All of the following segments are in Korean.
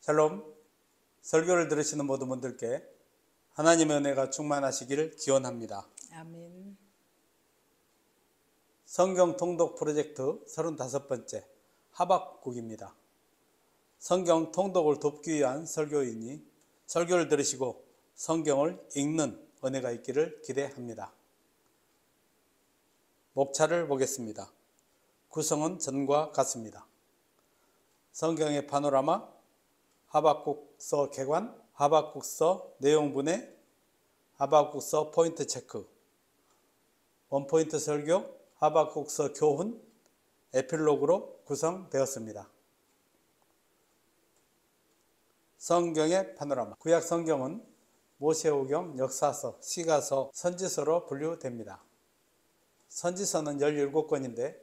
샬롬, 설교를 들으시는 모든 분들께 하나님의 은혜가 충만하시기를 기원합니다. 아멘. 성경 통독 프로젝트 35번째 하박국입니다. 성경 통독을 돕기 위한 설교이니 설교를 들으시고 성경을 읽는 은혜가 있기를 기대합니다. 목차를 보겠습니다. 구성은 전과 같습니다. 성경의 파노라마, 하박국서 개관, 하박국서 내용분해, 하박국서 포인트 체크, 원포인트 설교, 하박국서 교훈, 에필로그로 구성되었습니다. 성경의 파노라마. 구약 성경은 모세오경, 역사서, 시가서, 선지서로 분류됩니다. 선지서는 17권인데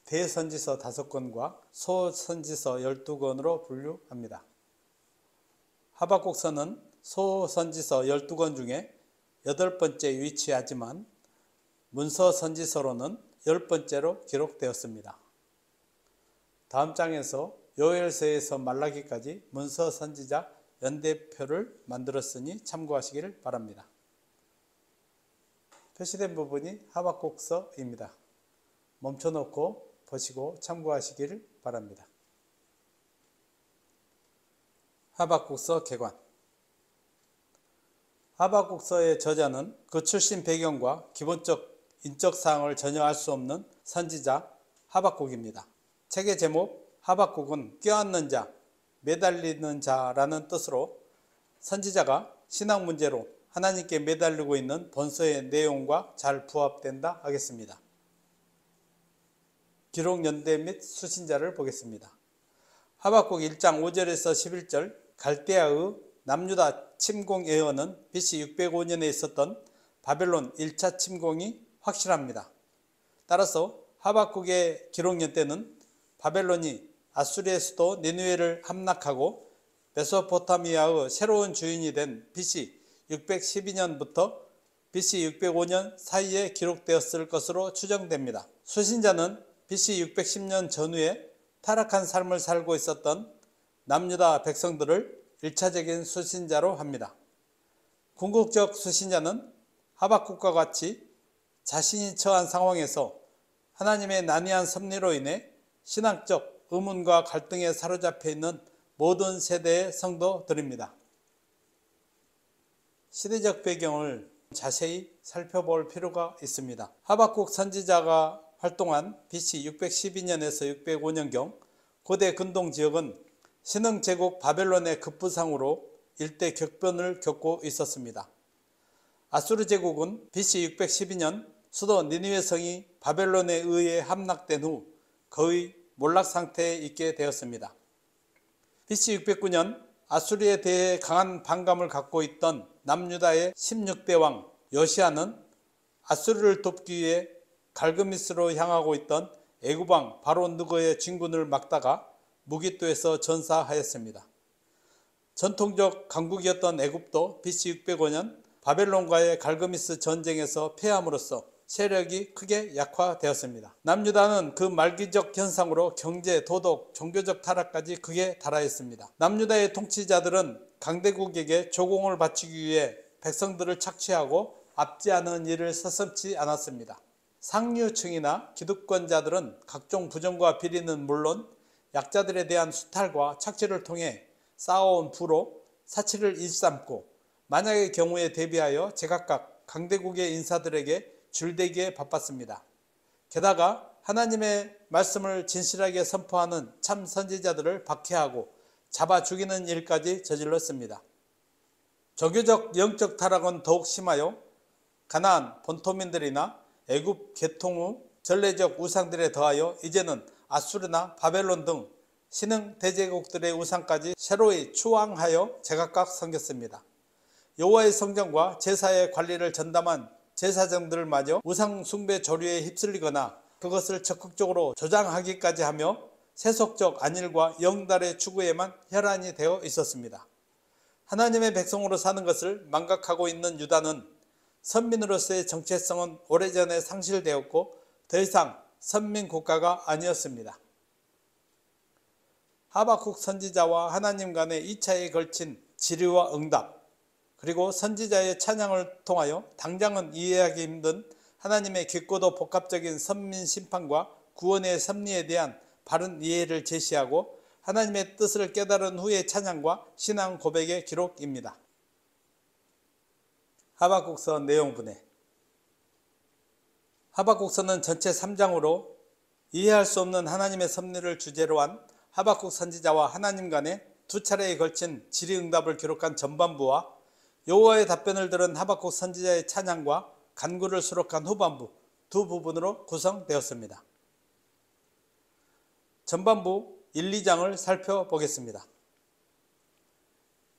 대선지서 5권과 소선지서 12권으로 분류합니다. 하박국서는 소선지서 12권 중에 8번째 위치하지만 문서선지서로는 10번째로 기록되었습니다. 다음 장에서 요엘서에서 말라기까지 문서선지자 연대표를 만들었으니 참고하시기를 바랍니다. 표시된 부분이 하박국서입니다. 멈춰놓고 보시고 참고하시기를 바랍니다. 하박국서 개관. 하박국서의 저자는 그 출신 배경과 기본적 인적 사항을 전혀 알 수 없는 선지자 하박국입니다. 책의 제목 하박국은 껴안는 자, 매달리는 자라는 뜻으로 선지자가 신앙 문제로 하나님께 매달리고 있는 본서의 내용과 잘 부합된다 하겠습니다. 기록 연대 및 수신자를 보겠습니다. 하박국 1장 5절에서 11절 갈대아의 남유다 침공 예언은 BC 605년에 있었던 바벨론 1차 침공이 확실합니다. 따라서 하박국의 기록 연대는 바벨론이 아수리의 수도 니느웨를 함락하고 메소포타미아의 새로운 주인이 된 BC 612년부터 BC 605년 사이에 기록되었을 것으로 추정됩니다. 수신자는 BC 610년 전후에 타락한 삶을 살고 있었던 남유다 백성들을 1차적인 수신자로 합니다. 궁극적 수신자는 하박국과 같이 자신이 처한 상황에서 하나님의 난이한 섭리로 인해 신앙적 의문과 갈등에 사로잡혀 있는 모든 세대의 성도들입니다. 시대적 배경을 자세히 살펴볼 필요가 있습니다. 하박국 선지자가 활동한 BC 612년에서 605년경 고대 근동 지역은 신흥 제국 바벨론의 급부상으로 일대 격변을 겪고 있었습니다. 아수르 제국은 BC 612년 수도 니느웨 성이 바벨론에 의해 함락된 후 거의 몰락 상태에 있게 되었습니다. BC 609년 아수르에 대해 강한 반감을 갖고 있던 남유다의 16대 왕 요시야는 아수르를 돕기 위해 갈그미스로 향하고 있던 애굽왕 바로 느고의 진군을 막다가 무기토에서 전사하였습니다. 전통적 강국이었던 애굽도 BC 605년 바벨론과의 갈그미스 전쟁에서 패함으로써 세력이 크게 약화되었습니다. 남유다는 그 말기적 현상으로 경제, 도덕, 종교적 타락까지 극에 달하였습니다. 남유다의 통치자들은 강대국에게 조공을 바치기 위해 백성들을 착취하고 압제하는 일을 서슴지 않았습니다. 상류층이나 기득권자들은 각종 부정과 비리는 물론 약자들에 대한 수탈과 착취를 통해 쌓아온 부로 사치를 일삼고 만약의 경우에 대비하여 제각각 강대국의 인사들에게 줄대기에 바빴습니다. 게다가 하나님의 말씀을 진실하게 선포하는 참 선지자들을 박해하고 잡아 죽이는 일까지 저질렀습니다. 종교적 영적 타락은 더욱 심하여 가나안 본토민들이나 애굽 개통 후 전례적 우상들에 더하여 이제는 아수르나 바벨론 등 신흥 대제국들의 우상까지 새로이 추앙하여 제각각 섬겼습니다. 여호와의 성전과 제사의 관리를 전담한 제사장들마저 우상 숭배 조류에 휩쓸리거나 그것을 적극적으로 조장하기까지 하며 세속적 안일과 영달의 추구에만 혈안이 되어 있었습니다. 하나님의 백성으로 사는 것을 망각하고 있는 유다는 선민으로서의 정체성은 오래전에 상실되었고 더 이상 선민 국가가 아니었습니다. 하박국 선지자와 하나님 간의 2차에 걸친 질의와 응답, 그리고 선지자의 찬양을 통하여 당장은 이해하기 힘든 하나님의 깊고도 복합적인 선민 심판과 구원의 섭리에 대한 바른 이해를 제시하고 하나님의 뜻을 깨달은 후의 찬양과 신앙 고백의 기록입니다. 하박국서 내용 분해. 하박국서는 전체 3장으로 이해할 수 없는 하나님의 섭리를 주제로 한 하박국 선지자와 하나님 간의 2차례에 걸친 질의응답을 기록한 전반부와 여호와의 답변을 들은 하박국 선지자의 찬양과 간구를 수록한 후반부 두 부분으로 구성되었습니다. 전반부 1, 2장을 살펴보겠습니다.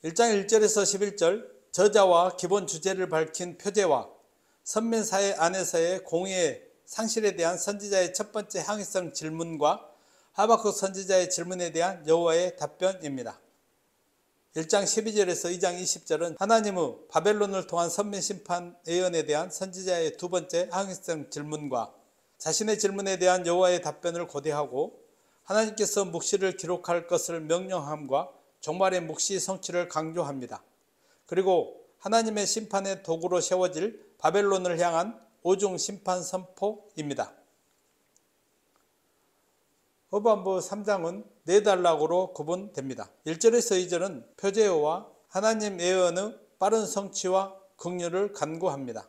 1장 1절에서 11절 저자와 기본 주제를 밝힌 표제와 선민사회 안에서의 공의의 상실에 대한 선지자의 첫 번째 항의성 질문과 하박국 선지자의 질문에 대한 여호와의 답변입니다. 1장 12절에서 2장 20절은 하나님의 바벨론을 통한 선민 심판 예언에 대한 선지자의 두 번째 항의성 질문과 자신의 질문에 대한 여호와의 답변을 고대하고 하나님께서 묵시를 기록할 것을 명령함과 종말의 묵시 성취를 강조합니다. 그리고 하나님의 심판의 도구로 세워질 바벨론을 향한 오중 심판 선포입니다. 후반부 3장은 4단락으로 구분됩니다. 1절에서 2절은 표제어와 하나님 예언의 빠른 성취와 긍휼을 간구합니다.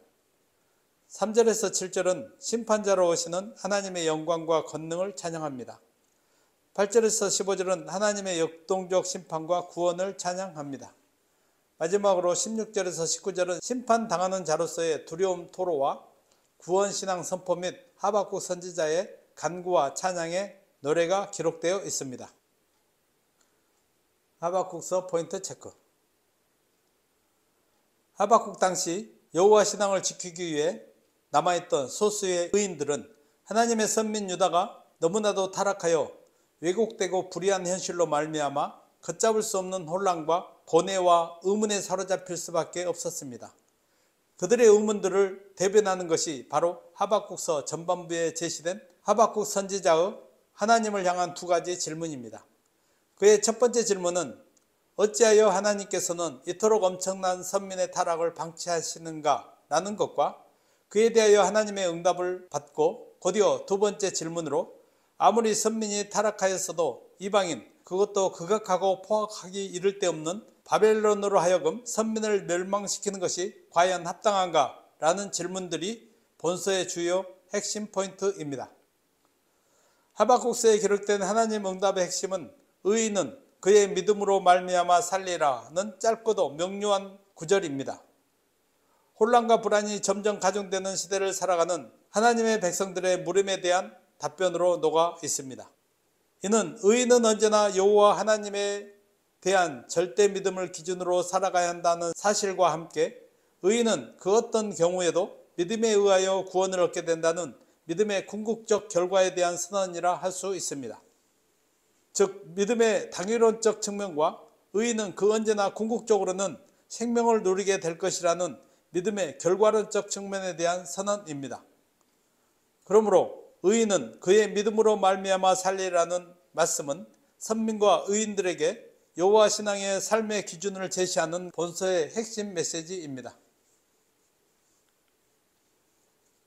3절에서 7절은 심판자로 오시는 하나님의 영광과 권능을 찬양합니다. 8절에서 15절은 하나님의 역동적 심판과 구원을 찬양합니다. 마지막으로 16절에서 19절은 심판당하는 자로서의 두려움 토로와 구원신앙 선포 및 하박국 선지자의 간구와 찬양의 노래가 기록되어 있습니다. 하박국서 포인트 체크. 하박국 당시 여호와 신앙을 지키기 위해 남아있던 소수의 의인들은 하나님의 선민 유다가 너무나도 타락하여 왜곡되고 불의한 현실로 말미암아 걷잡을 수 없는 혼란과 고뇌와 의문에 사로잡힐 수밖에 없었습니다. 그들의 의문들을 대변하는 것이 바로 하박국서 전반부에 제시된 하박국 선지자의 하나님을 향한 두 가지 질문입니다. 그의 첫 번째 질문은 어찌하여 하나님께서는 이토록 엄청난 선민의 타락을 방치하시는가 라는 것과 그에 대하여 하나님의 응답을 받고 곧이어 두 번째 질문으로 아무리 선민이 타락하였어도 이방인 그것도 극악하고 포악하기 이를 데 없는 바벨론으로 하여금 선민을 멸망시키는 것이 과연 합당한가 라는 질문들이 본서의 주요 핵심 포인트입니다. 하박국서에 기록된 하나님 응답의 핵심은 의인은 그의 믿음으로 말미암아 살리라는 짧고도 명료한 구절입니다. 혼란과 불안이 점점 가중되는 시대를 살아가는 하나님의 백성들의 물음에 대한 답변으로 녹아 있습니다. 이는 의인은 언제나 여호와 하나님에 대한 절대 믿음을 기준으로 살아가야 한다는 사실과 함께 의인은 그 어떤 경우에도 믿음에 의하여 구원을 얻게 된다는 믿음의 궁극적 결과에 대한 선언이라 할 수 있습니다. 즉 믿음의 당위론적 측면과 의인은 그 언제나 궁극적으로는 생명을 누리게 될 것이라는 믿음의 결과론적 측면에 대한 선언입니다. 그러므로 의인은 그의 믿음으로 말미암아 살리라는 말씀은 선민과 의인들에게 여호와 신앙의 삶의 기준을 제시하는 본서의 핵심 메시지입니다.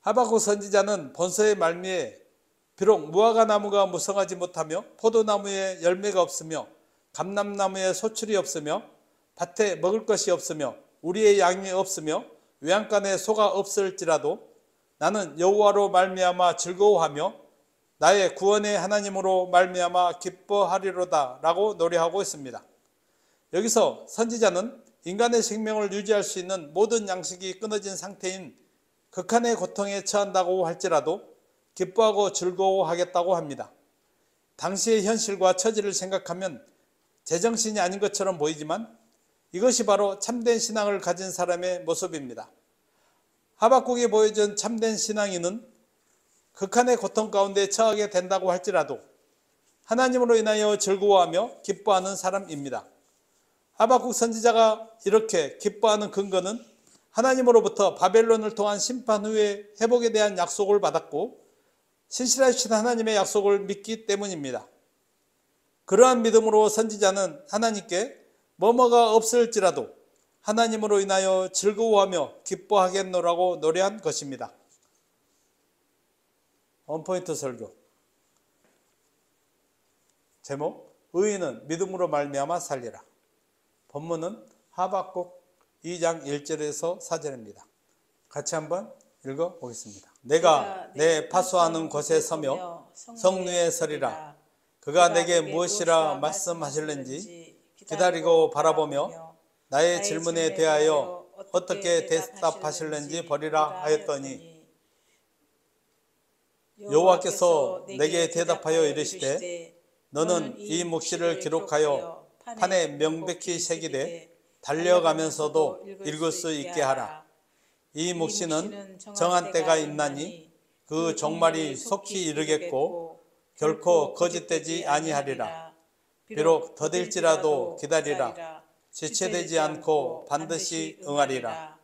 하박국 선지자는 본서의 말미에 비록 무화과 나무가 무성하지 못하며 포도나무에 열매가 없으며 감람나무에 소출이 없으며 밭에 먹을 것이 없으며 우리의 양이 없으며 외양간에 소가 없을지라도 나는 여호와로 말미암아 즐거워하며 나의 구원의 하나님으로 말미암아 기뻐하리로다 라고 노래하고 있습니다. 여기서 선지자는 인간의 생명을 유지할 수 있는 모든 양식이 끊어진 상태인 극한의 고통에 처한다고 할지라도 기뻐하고 즐거워하겠다고 합니다. 당시의 현실과 처지를 생각하면 제정신이 아닌 것처럼 보이지만 이것이 바로 참된 신앙을 가진 사람의 모습입니다. 하박국이 보여준 참된 신앙인은 극한의 고통 가운데 처하게 된다고 할지라도 하나님으로 인하여 즐거워하며 기뻐하는 사람입니다. 하박국 선지자가 이렇게 기뻐하는 근거는 하나님으로부터 바벨론을 통한 심판 후에 회복에 대한 약속을 받았고 신실하신 하나님의 약속을 믿기 때문입니다. 그러한 믿음으로 선지자는 하나님께 뭐뭐가 없을지라도 하나님으로 인하여 즐거워하며 기뻐하겠노라고 노래한 것입니다. 원포인트 설교 제목 의인은 믿음으로 말미암아 살리라. 본문은 하박국 2장 1절에서 4절입니다. 같이 한번 읽어보겠습니다. 내가 내 파수하는 곳에 서며 성루에 서리라. 그가 내게 무엇이라 말씀하실는지 기다리고 바라보며 나의 질문에 대하여 어떻게 대답하실는지 보리라 하였더니 여호와께서 내게 대답하여 이르시되 너는 이 묵시를 기록하여 판에 명백히 새기되 달려가면서도 읽을 수 있게 하라. 이 묵시는 정한 때가 있나니 그 종말이 속히 이르겠고 결코 거짓되지 아니하리라. 비록 더딜지라도 기다리라. 지체되지 않고 반드시 응하리라.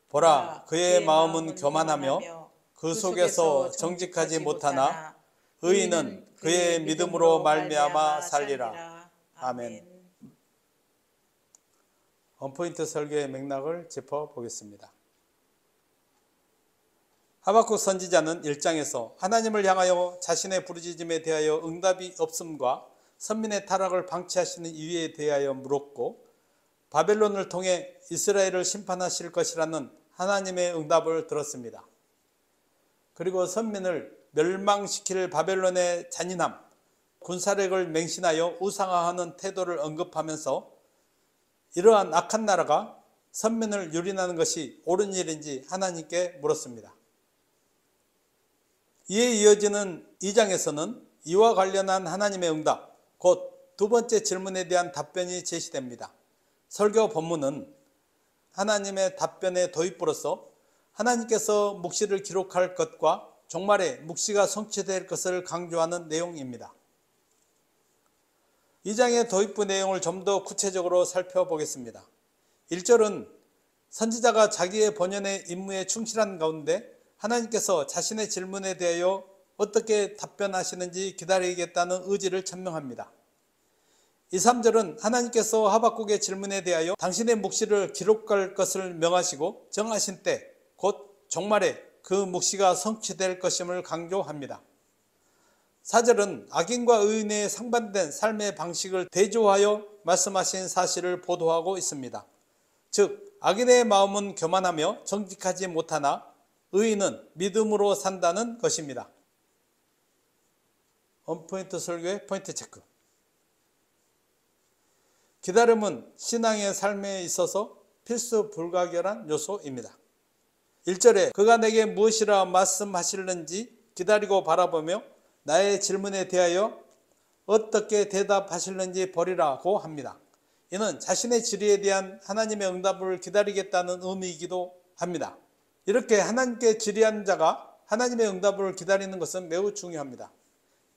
보라, 그의 마음은 교만하며 그 속에서 정직하지 못하나 의인은 그의 믿음으로 말미암아 살리라. 아멘. 원포인트 설교의 맥락을 짚어보겠습니다. 하박국 선지자는 1장에서 하나님을 향하여 자신의 부르짖음에 대하여 응답이 없음과 선민의 타락을 방치하시는 이유에 대하여 물었고 바벨론을 통해 이스라엘을 심판하실 것이라는 하나님의 응답을 들었습니다. 그리고 선민을 멸망시킬 바벨론의 잔인함, 군사력을 맹신하여 우상화하는 태도를 언급하면서 이러한 악한 나라가 선민을 유린하는 것이 옳은 일인지 하나님께 물었습니다. 이에 이어지는 2장에서는 이와 관련한 하나님의 응답, 곧 두 번째 질문에 대한 답변이 제시됩니다. 설교 본문은 하나님의 답변의 도입부로서 하나님께서 묵시를 기록할 것과 종말에 묵시가 성취될 것을 강조하는 내용입니다. 2장의 도입부 내용을 좀 더 구체적으로 살펴보겠습니다. 1절은 선지자가 자기의 본연의 임무에 충실한 가운데 하나님께서 자신의 질문에 대하여 어떻게 답변하시는지 기다리겠다는 의지를 천명합니다. 2, 3절은 하나님께서 하박국의 질문에 대하여 당신의 묵시를 기록할 것을 명하시고 정하신 때 곧 종말에 그 묵시가 성취될 것임을 강조합니다. 4절은 악인과 의인의 상반된 삶의 방식을 대조하여 말씀하신 사실을 보도하고 있습니다. 즉 악인의 마음은 교만하며 정직하지 못하나 의인은 믿음으로 산다는 것입니다. 원포인트 설교의 포인트 체크. 기다림은 신앙의 삶에 있어서 필수 불가결한 요소입니다. 1절에 그가 내게 무엇이라 말씀하실는지 기다리고 바라보며 나의 질문에 대하여 어떻게 대답하실는지 보리라고 합니다. 이는 자신의 질의에 대한 하나님의 응답을 기다리겠다는 의미이기도 합니다. 이렇게 하나님께 질의한 자가 하나님의 응답을 기다리는 것은 매우 중요합니다.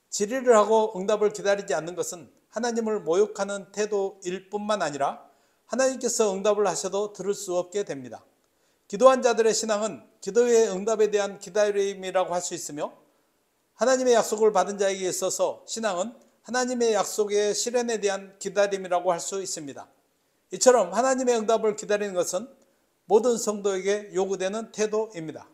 질의를 하고 응답을 기다리지 않는 것은 하나님을 모욕하는 태도일 뿐만 아니라 하나님께서 응답을 하셔도 들을 수 없게 됩니다. 기도한 자들의 신앙은 기도의 응답에 대한 기다림이라고 할 수 있으며 하나님의 약속을 받은 자에게 있어서 신앙은 하나님의 약속의 실현에 대한 기다림이라고 할 수 있습니다. 이처럼 하나님의 응답을 기다리는 것은 모든 성도에게 요구되는 태도입니다.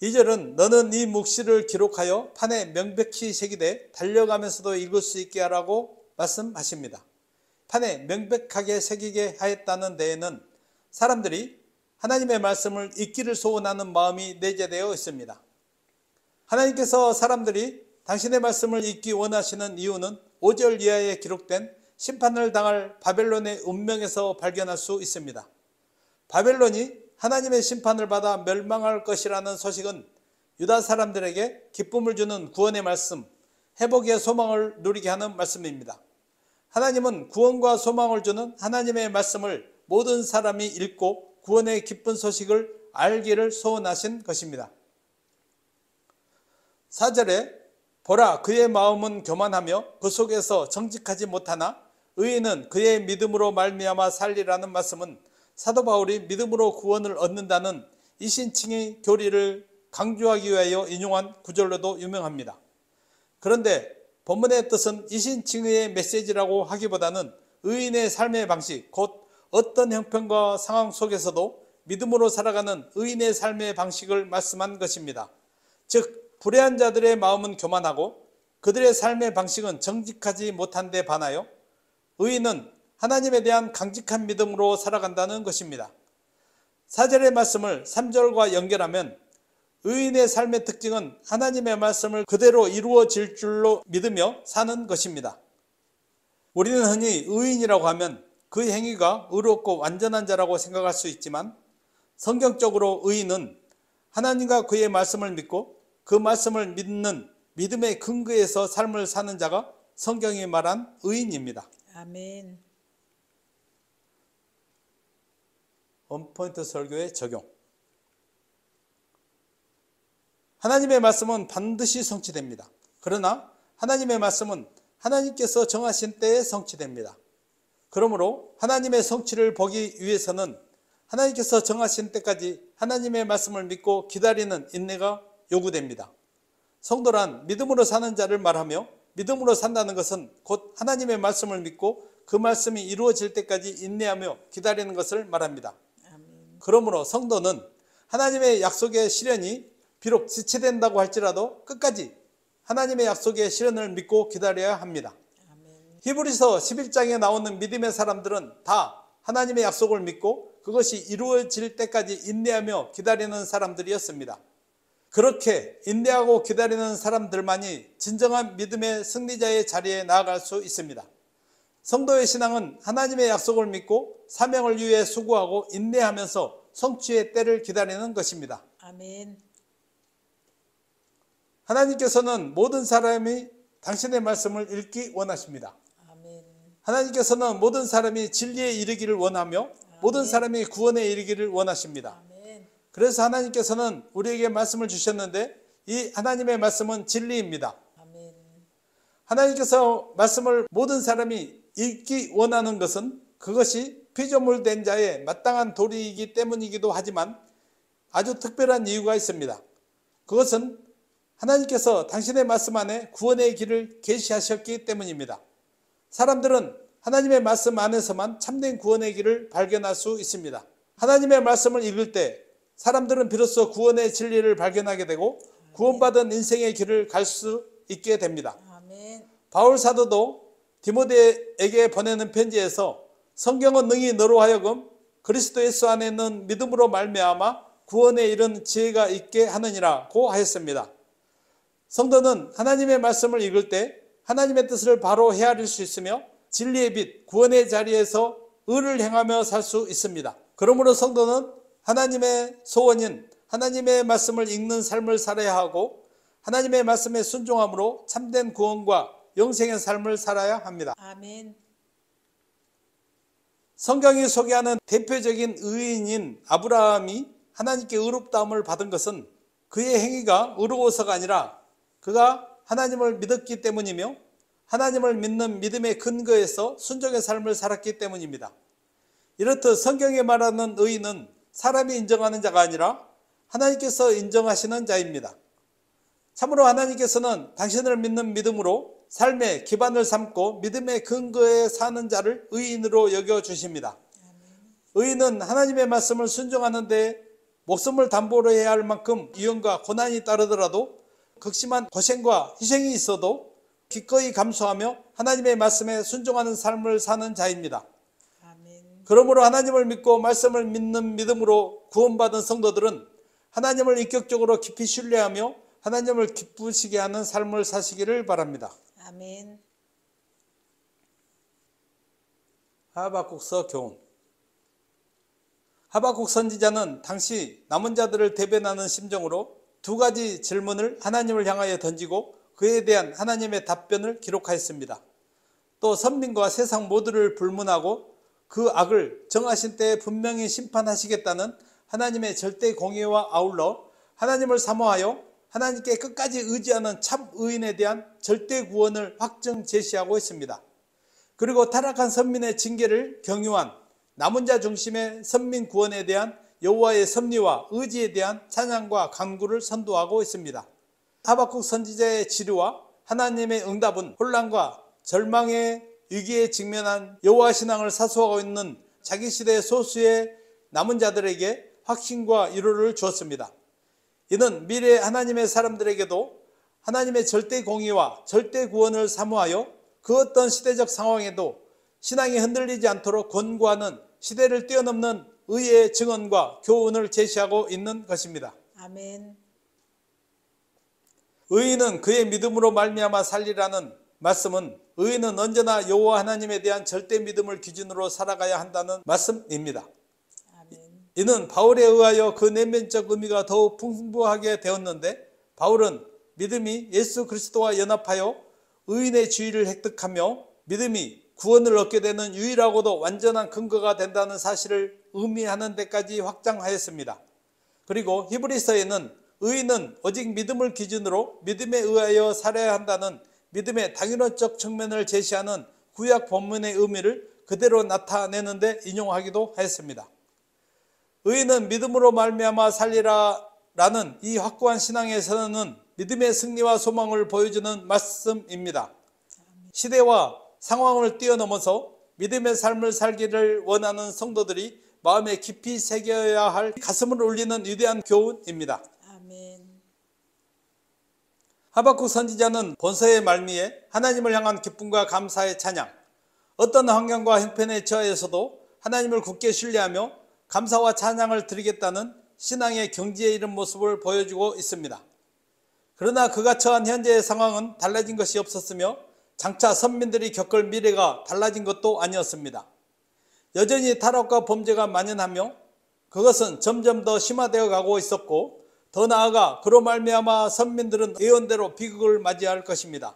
2절은 너는 이 묵시를 기록하여 판에 명백히 새기되 달려가면서도 읽을 수 있게 하라고 말씀하십니다. 판에 명백하게 새기게 하였다는 데에는 사람들이 하나님의 말씀을 읽기를 소원하는 마음이 내재되어 있습니다. 하나님께서 사람들이 당신의 말씀을 읽기 원하시는 이유는 5절 이하에 기록된 심판을 당할 바벨론의 운명에서 발견할 수 있습니다. 바벨론이 하나님의 심판을 받아 멸망할 것이라는 소식은 유다 사람들에게 기쁨을 주는 구원의 말씀, 회복의 소망을 누리게 하는 말씀입니다. 하나님은 구원과 소망을 주는 하나님의 말씀을 모든 사람이 읽고 구원의 기쁜 소식을 알기를 소원하신 것입니다. 4절에 보라, 그의 마음은 교만하며 그 속에서 정직하지 못하나 의인은 그의 믿음으로 말미암아 살리라는 말씀은 사도 바울이 믿음으로 구원을 얻는다는 이신칭의 교리를 강조하기 위하여 인용한 구절로도 유명합니다. 그런데 본문의 뜻은 이신칭의의 메시지라고 하기보다는 의인의 삶의 방식, 곧 어떤 형편과 상황 속에서도 믿음으로 살아가는 의인의 삶의 방식을 말씀한 것입니다. 즉 불의한 자들의 마음은 교만하고 그들의 삶의 방식은 정직하지 못한 데 반하여 의인은 하나님에 대한 강직한 믿음으로 살아간다는 것입니다. 4절의 말씀을 3절과 연결하면 의인의 삶의 특징은 하나님의 말씀을 그대로 이루어질 줄로 믿으며 사는 것입니다. 우리는 흔히 의인이라고 하면 그 행위가 의롭고 완전한 자라고 생각할 수 있지만 성경적으로 의인은 하나님과 그의 말씀을 믿고 그 말씀을 믿는 믿음의 근거에서 삶을 사는 자가 성경이 말한 의인입니다. 아멘. 원포인트 설교의 적용. 하나님의 말씀은 반드시 성취됩니다. 그러나 하나님의 말씀은 하나님께서 정하신 때에 성취됩니다. 그러므로 하나님의 성취를 보기 위해서는 하나님께서 정하신 때까지 하나님의 말씀을 믿고 기다리는 인내가 요구됩니다. 성도란 믿음으로 사는 자를 말하며 믿음으로 산다는 것은 곧 하나님의 말씀을 믿고 그 말씀이 이루어질 때까지 인내하며 기다리는 것을 말합니다. 그러므로 성도는 하나님의 약속의 실현이 비록 지체된다고 할지라도 끝까지 하나님의 약속의 실현을 믿고 기다려야 합니다. 히브리서 11장에 나오는 믿음의 사람들은 다 하나님의 약속을 믿고 그것이 이루어질 때까지 인내하며 기다리는 사람들이었습니다. 그렇게 인내하고 기다리는 사람들만이 진정한 믿음의 승리자의 자리에 나아갈 수 있습니다. 성도의 신앙은 하나님의 약속을 믿고 사명을 위해 수고하고 인내하면서 성취의 때를 기다리는 것입니다. 아멘. 하나님께서는 모든 사람이 당신의 말씀을 읽기 원하십니다. 아멘. 하나님께서는 모든 사람이 진리에 이르기를 원하며 모든 사람이 구원에 이르기를 원하십니다. 아멘. 그래서 하나님께서는 우리에게 말씀을 주셨는데 이 하나님의 말씀은 진리입니다. 아멘. 하나님께서 말씀을 모든 사람이 읽기 원하는 것은 그것이 피조물된 자의 마땅한 도리이기 때문이기도 하지만 아주 특별한 이유가 있습니다. 그것은 하나님께서 당신의 말씀 안에 구원의 길을 계시하셨기 때문입니다. 사람들은 하나님의 말씀 안에서만 참된 구원의 길을 발견할 수 있습니다. 하나님의 말씀을 읽을 때 사람들은 비로소 구원의 진리를 발견하게 되고 구원받은 인생의 길을 갈 수 있게 됩니다. 아멘. 바울 사도도 디모데에게 보내는 편지에서 성경은 능히 너로 하여금 그리스도 예수 안에 있는 믿음으로 말미암아 구원에 이른 지혜가 있게 하느니라고 하였습니다. 성도는 하나님의 말씀을 읽을 때 하나님의 뜻을 바로 헤아릴 수 있으며 진리의 빛, 구원의 자리에서 의를 행하며 살 수 있습니다. 그러므로 성도는 하나님의 소원인 하나님의 말씀을 읽는 삶을 살아야 하고 하나님의 말씀에 순종함으로 참된 구원과 영생의 삶을 살아야 합니다. 아멘. 성경이 소개하는 대표적인 의인인 아브라함이 하나님께 의롭다함을 받은 것은 그의 행위가 의로워서가 아니라 그가 하나님을 믿었기 때문이며 하나님을 믿는 믿음의 근거에서 순종의 삶을 살았기 때문입니다. 이렇듯 성경에 말하는 의인은 사람이 인정하는 자가 아니라 하나님께서 인정하시는 자입니다. 참으로 하나님께서는 당신을 믿는 믿음으로 삶의 기반을 삼고 믿음의 근거에 사는 자를 의인으로 여겨주십니다. 의인은 하나님의 말씀을 순종하는 데 목숨을 담보로 해야 할 만큼 위험과 고난이 따르더라도 극심한 고생과 희생이 있어도 기꺼이 감수하며 하나님의 말씀에 순종하는 삶을 사는 자입니다. 아멘. 그러므로 하나님을 믿고 말씀을 믿는 믿음으로 구원받은 성도들은 하나님을 인격적으로 깊이 신뢰하며 하나님을 기쁘시게 하는 삶을 사시기를 바랍니다. 아멘. 하박국서 교훈. 하박국 선지자는 당시 남은 자들을 대변하는 심정으로 두 가지 질문을 하나님을 향하여 던지고 그에 대한 하나님의 답변을 기록하였습니다. 또 선민과 세상 모두를 불문하고 그 악을 정하신 때에 분명히 심판하시겠다는 하나님의 절대 공의와 아울러 하나님을 사모하여 하나님께 끝까지 의지하는 참 의인에 대한 절대 구원을 확정 제시하고 있습니다. 그리고 타락한 선민의 징계를 경유한 남은 자 중심의 선민 구원에 대한 여호와의 섭리와 의지에 대한 찬양과 간구를 선도하고 있습니다. 하박국 선지자의 지류와 하나님의 응답은 혼란과 절망의 위기에 직면한 여호와 신앙을 사수하고 있는 자기 시대 소수의 남은 자들에게 확신과 위로를 주었습니다. 이는 미래 하나님의 사람들에게도 하나님의 절대 공의와 절대 구원을 사모하여 그 어떤 시대적 상황에도 신앙이 흔들리지 않도록 권고하는 시대를 뛰어넘는 의의 증언과 교훈을 제시하고 있는 것입니다. 아멘. 의인은 그의 믿음으로 말미암아 살리라는 말씀은 의인은 언제나 여호와 하나님에 대한 절대 믿음을 기준으로 살아가야 한다는 말씀입니다. 아멘. 이는 바울에 의하여 그 내면적 의미가 더욱 풍부하게 되었는데, 바울은 믿음이 예수 그리스도와 연합하여 의인의 지위를 획득하며 믿음이 구원을 얻게 되는 유일하고도 완전한 근거가 된다는 사실을 의미하는 데까지 확장하였습니다. 그리고 히브리서에는 의인은 오직 믿음을 기준으로 믿음에 의하여 살아야 한다는 믿음의 당연론적 측면을 제시하는 구약 본문의 의미를 그대로 나타내는데 인용하기도 하였습니다. 의인은 믿음으로 말미암아 살리라 라는 이 확고한 신앙의 선언은 믿음의 승리와 소망을 보여주는 말씀입니다. 시대와 상황을 뛰어넘어서 믿음의 삶을 살기를 원하는 성도들이 마음에 깊이 새겨야 할 가슴을 울리는 위대한 교훈입니다. 아멘. 하박국 선지자는 본서의 말미에 하나님을 향한 기쁨과 감사의 찬양, 어떤 환경과 형편에 처해서도 하나님을 굳게 신뢰하며 감사와 찬양을 드리겠다는 신앙의 경지에 이른 모습을 보여주고 있습니다. 그러나 그가 처한 현재의 상황은 달라진 것이 없었으며 장차 선민들이 겪을 미래가 달라진 것도 아니었습니다. 여전히 타락과 범죄가 만연하며 그것은 점점 더 심화되어 가고 있었고, 더 나아가 그로 말미암아 선민들은 예언대로 비극을 맞이할 것입니다.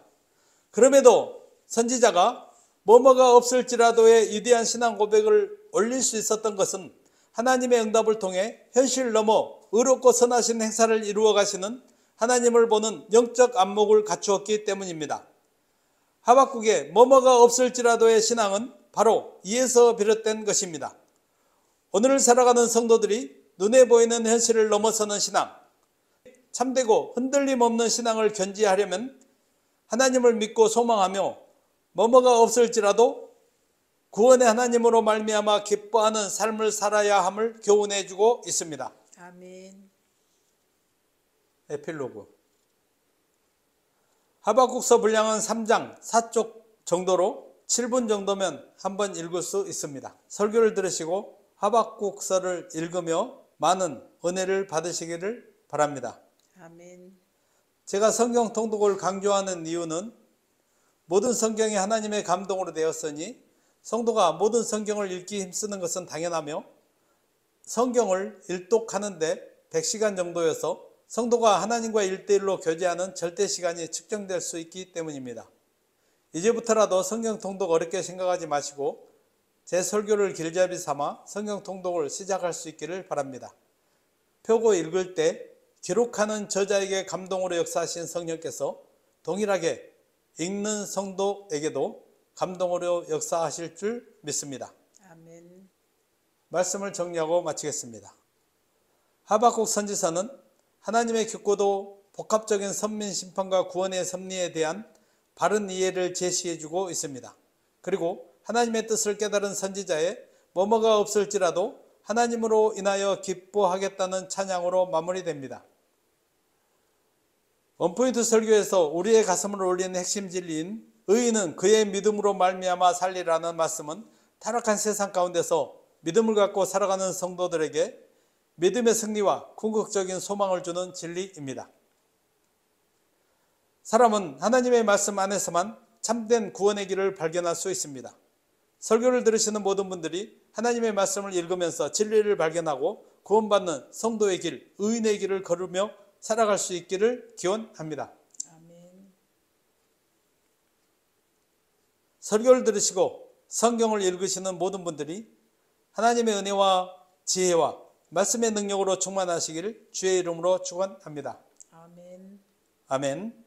그럼에도 선지자가 뭐뭐가 없을지라도의 위대한 신앙 고백을 올릴 수 있었던 것은 하나님의 응답을 통해 현실 넘어 의롭고 선하신 행사를 이루어 가시는 하나님을 보는 영적 안목을 갖추었기 때문입니다. 하박국의 뭐뭐가 없을지라도의 신앙은 바로 이에서 비롯된 것입니다. 오늘 살아가는 성도들이 눈에 보이는 현실을 넘어서는 신앙, 참되고 흔들림 없는 신앙을 견지하려면 하나님을 믿고 소망하며 뭐뭐가 없을지라도 구원의 하나님으로 말미암아 기뻐하는 삶을 살아야 함을 교훈해 주고 있습니다. 아멘. 에필로그. 하박국서 분량은 3장 4쪽 정도로 7분 정도면 한번 읽을 수 있습니다. 설교를 들으시고 하박국서를 읽으며 많은 은혜를 받으시기를 바랍니다. 아멘. 제가 성경 통독을 강조하는 이유는 모든 성경이 하나님의 감동으로 되었으니 성도가 모든 성경을 읽기 힘쓰는 것은 당연하며, 성경을 일독하는데 100시간 정도여서 성도가 하나님과 1:1로 교제하는 절대 시간이 측정될 수 있기 때문입니다. 이제부터라도 성경 통독 어렵게 생각하지 마시고 제 설교를 길잡이 삼아 성경 통독을 시작할 수 있기를 바랍니다. 펴고 읽을 때 기록하는 저자에게 감동으로 역사하신 성령께서 동일하게 읽는 성도에게도 감동으로 역사하실 줄 믿습니다. 아멘. 말씀을 정리하고 마치겠습니다. 하박국 선지서는 하나님의 깊고도 복합적인 선민 심판과 구원의 섭리에 대한 바른 이해를 제시해주고 있습니다. 그리고 하나님의 뜻을 깨달은 선지자의 뭐뭐가 없을지라도 하나님으로 인하여 기뻐하겠다는 찬양으로 마무리됩니다. 원포인트 설교에서 우리의 가슴을 울리는 핵심 진리인 의인은 그의 믿음으로 말미암아 살리라는 말씀은 타락한 세상 가운데서 믿음을 갖고 살아가는 성도들에게 믿음의 승리와 궁극적인 소망을 주는 진리입니다. 사람은 하나님의 말씀 안에서만 참된 구원의 길을 발견할 수 있습니다. 설교를 들으시는 모든 분들이 하나님의 말씀을 읽으면서 진리를 발견하고 구원받는 성도의 길, 의인의 길을 걸으며 살아갈 수 있기를 기원합니다. 아멘. 설교를 들으시고 성경을 읽으시는 모든 분들이 하나님의 은혜와 지혜와 말씀의 능력으로 충만하시기를 주의 이름으로 축원합니다. 아멘. 아멘.